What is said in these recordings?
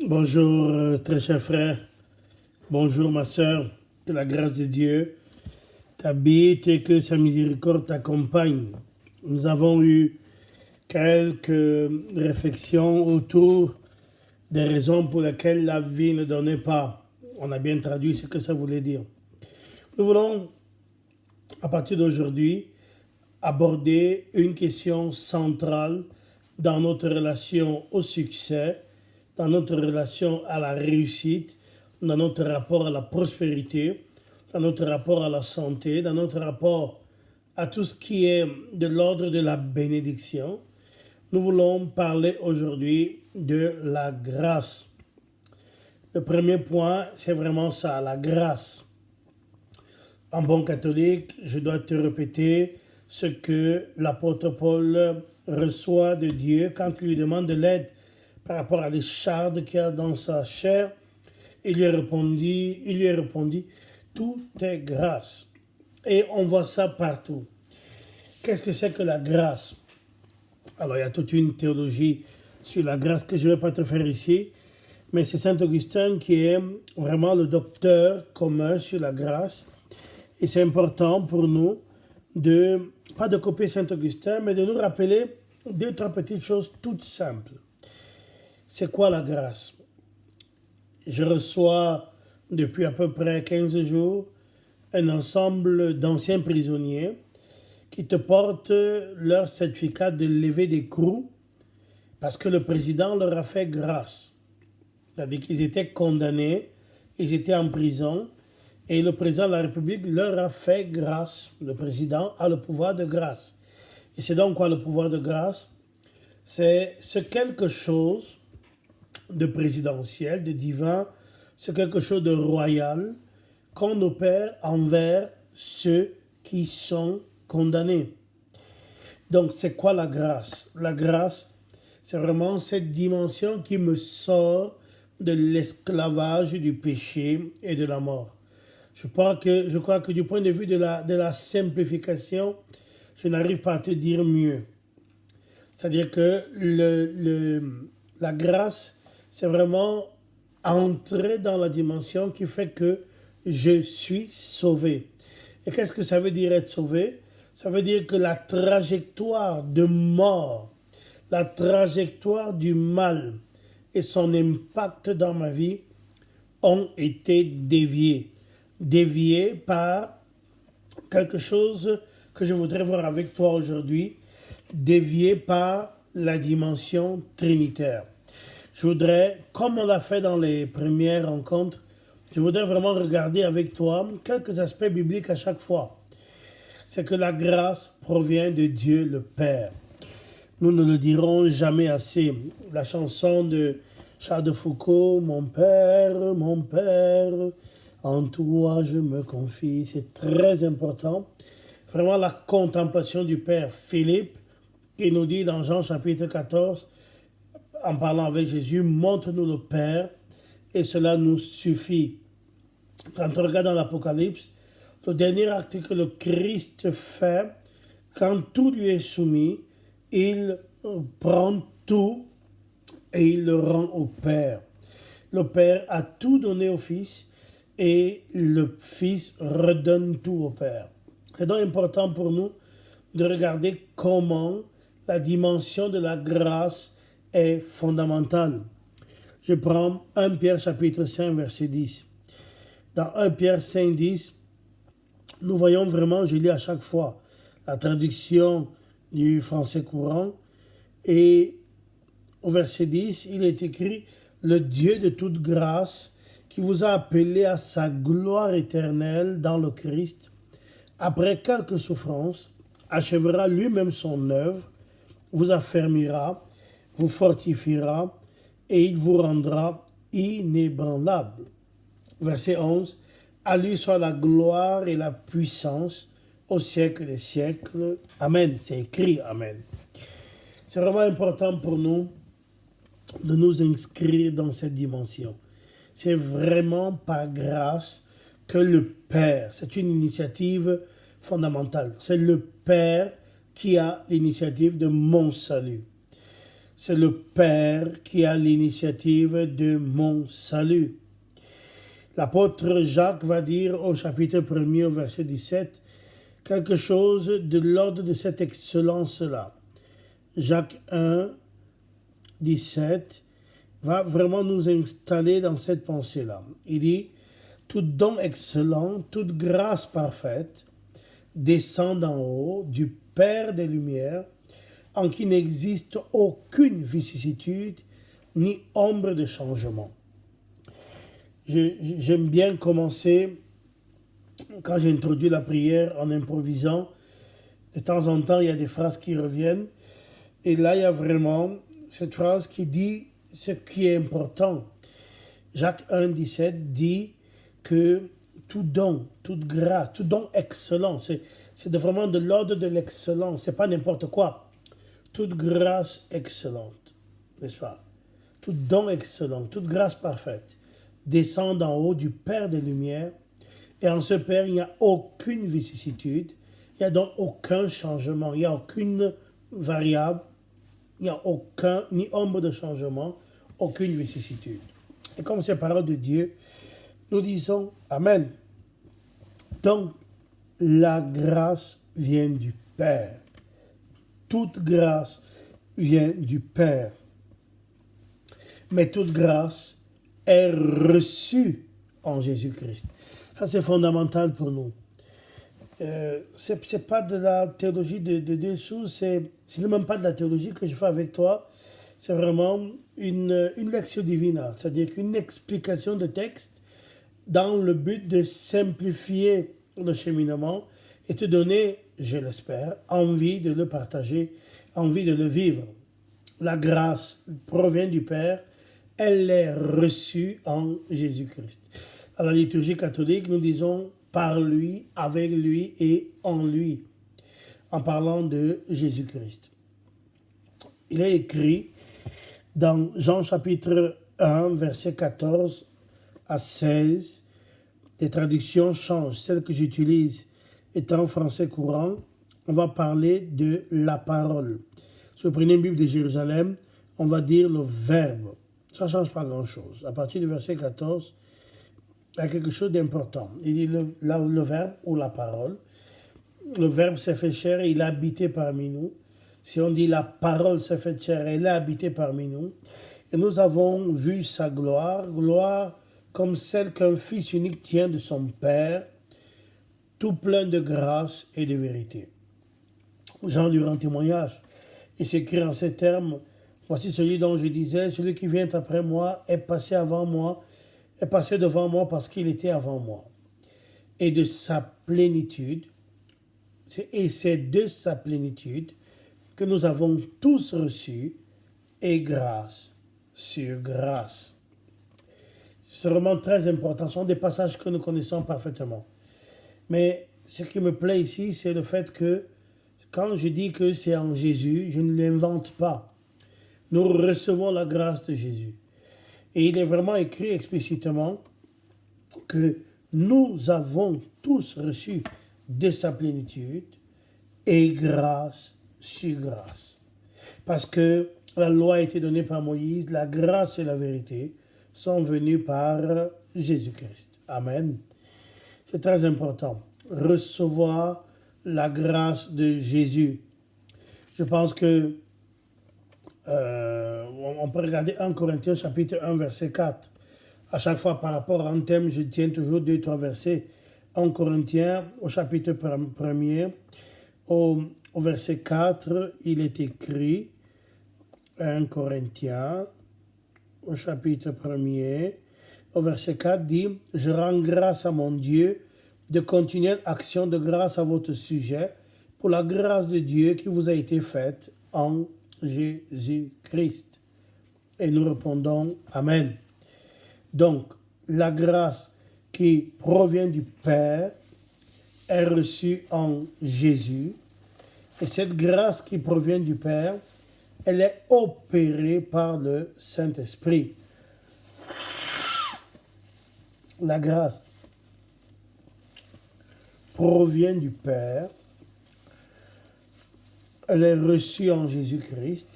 Bonjour, très cher frère. Bonjour, ma sœur. Que la grâce de Dieu t'habite et que sa miséricorde t'accompagne. Nous avons eu quelques réflexions autour des raisons pour lesquelles la vie ne donnait pas. On a bien traduit ce que ça voulait dire. Nous voulons, à partir d'aujourd'hui, aborder une question centrale dans notre relation au succès, dans notre relation à la réussite, dans notre rapport à la prospérité, dans notre rapport à la santé, dans notre rapport à tout ce qui est de l'ordre de la bénédiction. Nous voulons parler aujourd'hui de la grâce. Le premier point, c'est vraiment ça, la grâce. En bon catholique, je dois te répéter ce que l'apôtre Paul reçoit de Dieu quand il lui demande de l'aide par rapport à l'écharde qu'il y a dans sa chair. Il lui a répondu, tout est grâce. Et on voit ça partout. Qu'est-ce que c'est que la grâce? Alors, il y a toute une théologie sur la grâce que je ne vais pas te faire ici, mais c'est Saint Augustin qui est vraiment le docteur commun sur la grâce. Et c'est important pour nous pas de copier Saint Augustin, mais de nous rappeler deux, trois petites choses toutes simples. C'est quoi la grâce? Je reçois depuis à peu près 15 jours un ensemble d'anciens prisonniers qui te portent leur certificat de levée d'écrou parce que le président leur a fait grâce. C'est-à-dire qu'ils étaient condamnés, ils étaient en prison et le président de la République leur a fait grâce. Le président a le pouvoir de grâce. Et c'est donc quoi le pouvoir de grâce? C'est ce quelque chose de présidentiel, de divin, c'est quelque chose de royal qu'on opère envers ceux qui sont condamnés. Donc, c'est quoi la grâce? La grâce, c'est vraiment cette dimension qui me sort de l'esclavage du péché et de la mort. Je crois que du point de vue de la simplification, je n'arrive pas à te dire mieux. C'est-à-dire que la grâce, c'est vraiment entrer dans la dimension qui fait que je suis sauvé. Et qu'est-ce que ça veut dire être sauvé? Ça veut dire que la trajectoire de mort, la trajectoire du mal et son impact dans ma vie ont été déviés. Déviés par quelque chose que je voudrais voir avec toi aujourd'hui, déviés par la dimension trinitaire. Je voudrais, comme on l'a fait dans les premières rencontres, je voudrais vraiment regarder avec toi quelques aspects bibliques à chaque fois. C'est que la grâce provient de Dieu le Père. Nous ne le dirons jamais assez. La chanson de Charles de Foucault, mon Père, en toi je me confie, c'est très important. Vraiment la contemplation du Père Philippe, qui nous dit dans Jean chapitre 14, en parlant avec Jésus, montre-nous le Père et cela nous suffit. Quand on regarde dans l'Apocalypse, le dernier acte que le Christ fait, quand tout lui est soumis, il prend tout et il le rend au Père. Le Père a tout donné au Fils et le Fils redonne tout au Père. C'est donc important pour nous de regarder comment la dimension de la grâce est fondamentale. Je prends 1 Pierre chapitre 5 verset 10. Dans 1 Pierre 5, 10, nous voyons vraiment, je lis à chaque fois la traduction du français courant, et au verset 10, il est écrit « Le Dieu de toute grâce, qui vous a appelé à sa gloire éternelle dans le Christ, après quelques souffrances, achèvera lui-même son œuvre, vous affermira, vous fortifiera, et il vous rendra inébranlable. » Verset 11, « À lui soit la gloire et la puissance au siècle des siècles. Amen. » C'est écrit Amen. C'est vraiment important pour nous de nous inscrire dans cette dimension. C'est vraiment par grâce que le Père, c'est une initiative fondamentale. C'est le Père qui a l'initiative de mon salut. c'est le Père qui a l'initiative de mon salut. L'apôtre Jacques va dire au chapitre 1er, au verset 17, quelque chose de l'ordre de cette excellence-là. Jacques 1, 17 va vraiment nous installer dans cette pensée-là. Il dit, tout don excellent, toute grâce parfaite descend d'en haut du Père des Lumières, en qui n'existe aucune vicissitude ni ombre de changement. J'aime bien commencer, quand j'introduis la prière en improvisant, de temps en temps il y a des phrases qui reviennent, et là il y a vraiment cette phrase qui dit ce qui est important. Jacques 1, 17 dit que tout don, toute grâce, tout don excellent, c'est vraiment de l'ordre de l'excellence, c'est pas n'importe quoi. Toute grâce excellente, n'est-ce pas? Tout don excellent, toute grâce parfaite descend d'en haut du Père des Lumières. Et en ce Père, il n'y a aucune vicissitude, il n'y a donc aucun changement, il n'y a aucune variable, il n'y a aucun, ni ombre de changement, aucune vicissitude. Et comme c'est parole de Dieu, nous disons Amen. Donc, la grâce vient du Père. Toute grâce vient du Père. Mais toute grâce est reçue en Jésus-Christ. Ça, c'est fondamental pour nous. C'est pas de la théologie de dessous, c'est même pas de la théologie que je fais avec toi. C'est vraiment une lectio divina, c'est-à-dire qu'une explication de texte dans le but de simplifier le cheminement et te donner, je l'espère, envie de le partager, envie de le vivre. La grâce provient du Père, elle est reçue en Jésus-Christ. À la liturgie catholique, nous disons par lui, avec lui et en lui, en parlant de Jésus-Christ. Il est écrit dans Jean chapitre 1, verset 14 à 16, les traductions changent. Celle que j'utilise étant français courant, on va parler de la parole. Si vous prenez une Bible de Jérusalem, on va dire le verbe. Ça ne change pas grand-chose. À partir du verset 14, il y a quelque chose d'important. Il dit le verbe ou la parole. Le verbe s'est fait chair et il a habité parmi nous. Si on dit la parole s'est fait chair et elle a habité parmi nous. Et nous avons vu sa gloire, gloire comme celle qu'un fils unique tient de son Père, tout plein de grâce et de vérité. Jean lui rend témoignage et s'écrit en ces termes, voici celui dont je disais, celui qui vient après moi est passé avant moi, est passé devant moi parce qu'il était avant moi. Et de sa plénitude, et c'est de sa plénitude que nous avons tous reçu, et grâce sur grâce. C'est vraiment très important. Ce sont des passages que nous connaissons parfaitement. Mais ce qui me plaît ici, c'est le fait que quand je dis que c'est en Jésus, je ne l'invente pas. Nous recevons la grâce de Jésus. Et il est vraiment écrit explicitement que nous avons tous reçu de sa plénitude et grâce sur grâce. Parce que la loi a été donnée par Moïse, la grâce et la vérité sont venues par Jésus-Christ. Amen. C'est très important. Recevoir la grâce de Jésus. Je pense que on peut regarder 1 Corinthiens chapitre 1 verset 4. À chaque fois par rapport à un thème, je tiens toujours 2-3 versets. 1 Corinthiens au chapitre 1er, au verset 4, il est écrit 1 Corinthiens au chapitre 1er, au verset 4 dit « Je rends grâce à mon Dieu de continuelle action de grâce à votre sujet pour la grâce de Dieu qui vous a été faite en Jésus-Christ. » Et nous répondons « Amen ». Donc, la grâce qui provient du Père est reçue en Jésus. Et cette grâce qui provient du Père, elle est opérée par le Saint-Esprit. La grâce provient du Père, elle est reçue en Jésus-Christ,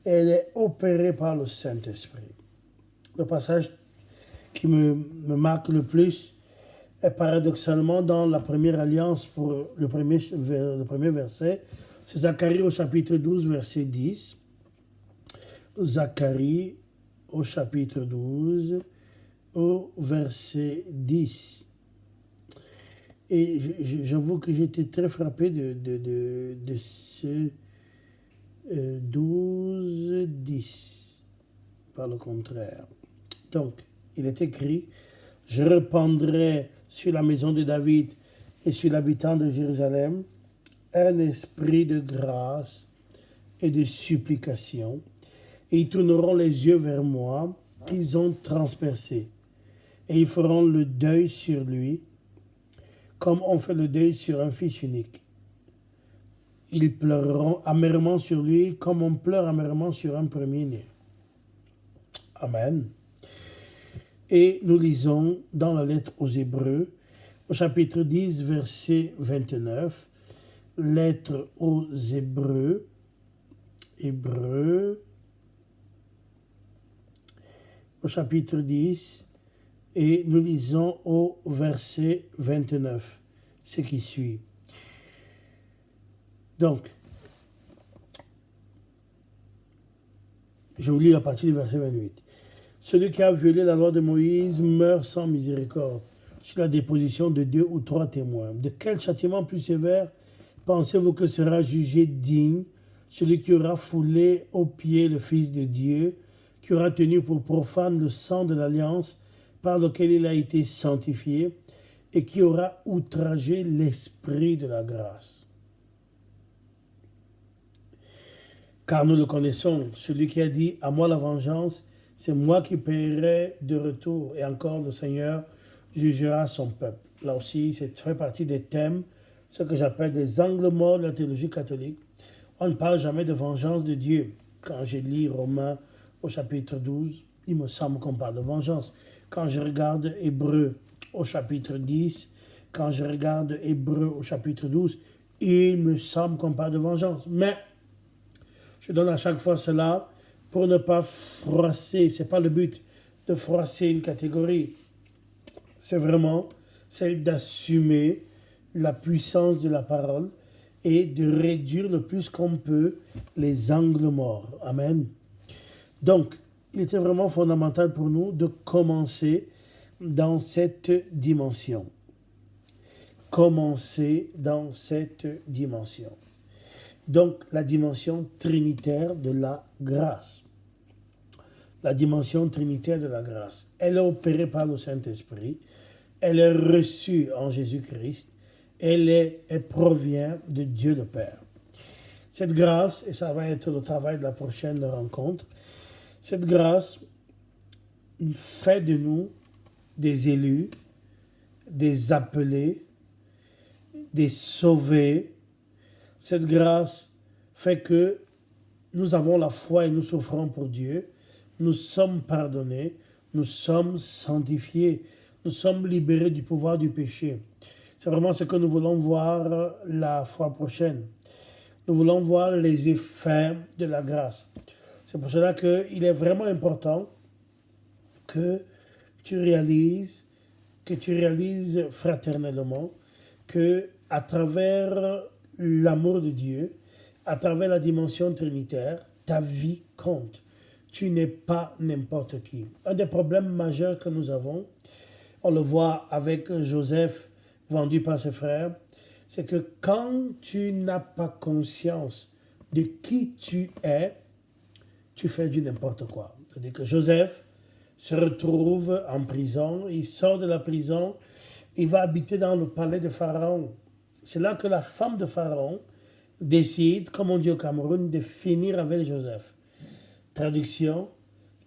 Elle est opérée par le Saint-Esprit. Le passage qui me marque le plus est paradoxalement dans la première alliance pour le premier verset. C'est Zacharie au chapitre 12, verset 10. Zacharie au chapitre 12, au verset 10. Et j'avoue que j'étais très frappé de ce 12, 10. Par le contraire. Donc, il est écrit, je répandrai sur la maison de David et sur l'habitant de Jérusalem un esprit de grâce et de supplication, et ils tourneront les yeux vers moi qu'ils ont transpercé, et ils feront le deuil sur lui, comme on fait le deuil sur un fils unique. Ils pleureront amèrement sur lui, comme on pleure amèrement sur un premier-né. Amen. Et nous lisons dans la lettre aux Hébreux, au chapitre 10, verset 29, lettre aux Hébreux, au chapitre 10, et nous lisons au verset 29, ce qui suit. Donc, je vous lis à partir du verset 28. Celui qui a violé la loi de Moïse meurt sans miséricorde, sur la déposition de 2 ou 3 témoins. De quel châtiment plus sévère pensez-vous que sera jugé digne celui qui aura foulé aux pieds le Fils de Dieu, qui aura tenu pour profane le sang de l'alliance par lequel il a été sanctifié, et qui aura outragé l'esprit de la grâce? Car nous le connaissons, celui qui a dit « À moi la vengeance, c'est moi qui paierai de retour. » Et encore, le Seigneur jugera son peuple. Là aussi, ça fait partie des thèmes, ce que j'appelle des angles morts de la théologie catholique. On ne parle jamais de vengeance de Dieu. Quand je lis Romains au chapitre 12, il me semble qu'on parle de vengeance. Quand je regarde Hébreux au chapitre 10, quand je regarde Hébreux au chapitre 12, il me semble qu'on parle de vengeance. Mais je donne à chaque fois cela pour ne pas froisser. Ce n'est pas le but de froisser une catégorie. C'est vraiment celle d'assumer la puissance de la parole et de réduire le plus qu'on peut les angles morts. Amen. Donc, il était vraiment fondamental pour nous de commencer dans cette dimension. Commencer dans cette dimension. Donc, la dimension trinitaire de la grâce. La dimension trinitaire de la grâce. Elle est opérée par le Saint-Esprit. Elle est reçue en Jésus-Christ. Elle provient de Dieu le Père. Cette grâce, et ça va être le travail de la prochaine rencontre, cette grâce fait de nous des élus, des appelés, des sauvés. Cette grâce fait que nous avons la foi et nous souffrons pour Dieu. Nous sommes pardonnés, nous sommes sanctifiés, nous sommes libérés du pouvoir du péché. C'est vraiment ce que nous voulons voir la fois prochaine. Nous voulons voir les effets de la grâce. C'est pour cela qu'il est vraiment important que tu réalises fraternellement que à travers l'amour de Dieu, à travers la dimension trinitaire, ta vie compte. Tu n'es pas n'importe qui. Un des problèmes majeurs que nous avons, on le voit avec Joseph vendu par ses frères, c'est que quand tu n'as pas conscience de qui tu es, tu fais du n'importe quoi. C'est-à-dire que Joseph se retrouve en prison, il sort de la prison, il va habiter dans le palais de Pharaon. C'est là que la femme de Pharaon décide, comme on dit au Cameroun, de finir avec Joseph. Traduction,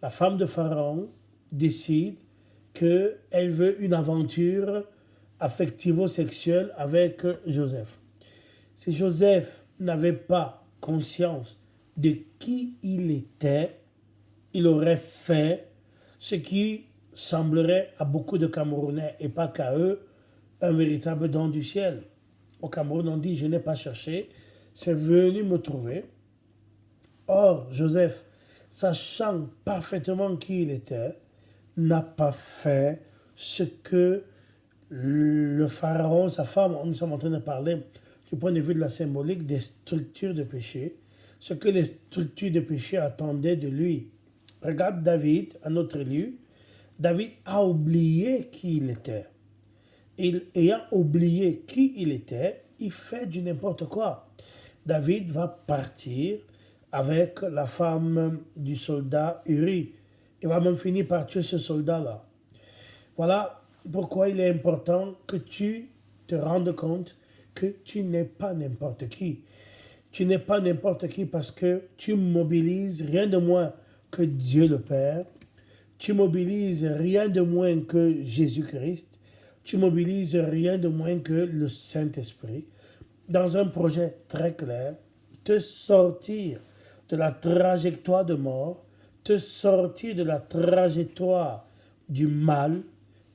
la femme de Pharaon décide qu'elle veut une aventure affectivo-sexuelle avec Joseph. Si Joseph n'avait pas conscience de qui il était, il aurait fait ce qui semblerait à beaucoup de Camerounais, et pas qu'à eux, un véritable don du ciel. Au Cameroun, on dit « je n'ai pas cherché, c'est venu me trouver ». Or, Joseph, sachant parfaitement qui il était, n'a pas fait ce que le pharaon, sa femme, nous sommes en train de parler du point de vue de la symbolique des structures de péché, ce que les structures de péché attendaient de lui. Regarde David, un autre élu. David a oublié qui il était. Ayant oublié qui il était, il fait du n'importe quoi. David va partir avec la femme du soldat Uri. Il va même finir par tuer ce soldat-là. Voilà pourquoi il est important que tu te rendes compte que tu n'es pas n'importe qui. Tu n'es pas n'importe qui parce que tu mobilises rien de moins que Dieu le Père. Tu mobilises rien de moins que Jésus-Christ. Tu mobilises rien de moins que le Saint-Esprit dans un projet très clair, te sortir de la trajectoire de mort, te sortir de la trajectoire du mal,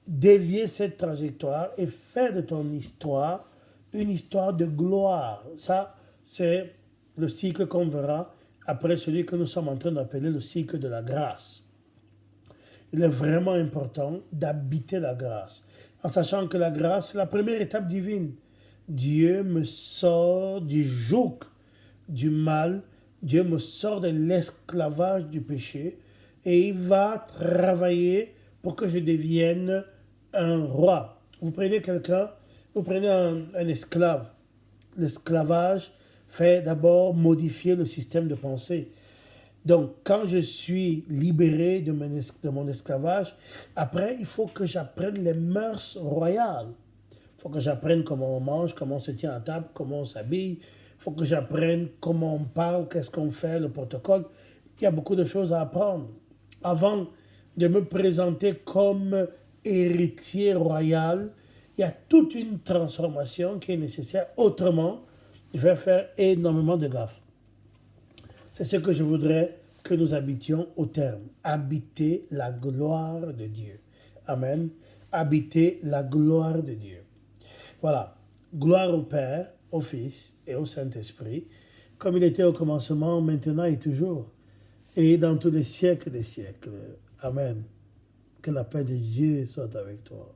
dévier cette trajectoire et faire de ton histoire une histoire de gloire. Ça, c'est le cycle qu'on verra après celui que nous sommes en train d'appeler le cycle de la grâce. Il est vraiment important d'habiter la grâce, en sachant que la grâce, c'est la première étape divine. Dieu me sort du joug du mal, Dieu me sort de l'esclavage du péché et il va travailler pour que je devienne un roi. Vous prenez quelqu'un, vous prenez un esclave. L'esclavage fait d'abord modifier le système de pensée. Donc, quand je suis libéré de mon esclavage, après, il faut que j'apprenne les mœurs royales. Il faut que j'apprenne comment on mange, comment on se tient à table, comment on s'habille. Il faut que j'apprenne comment on parle, qu'est-ce qu'on fait, le protocole. Il y a beaucoup de choses à apprendre. Avant de me présenter comme héritier royal, il y a toute une transformation qui est nécessaire. Autrement, je vais faire énormément de gaffes. C'est ce que je voudrais que nous habitions au terme. Habiter la gloire de Dieu. Amen. Habiter la gloire de Dieu. Voilà. Gloire au Père, au Fils et au Saint-Esprit, comme il était au commencement, maintenant et toujours, et dans tous les siècles des siècles. Amen. Que la paix de Dieu soit avec toi.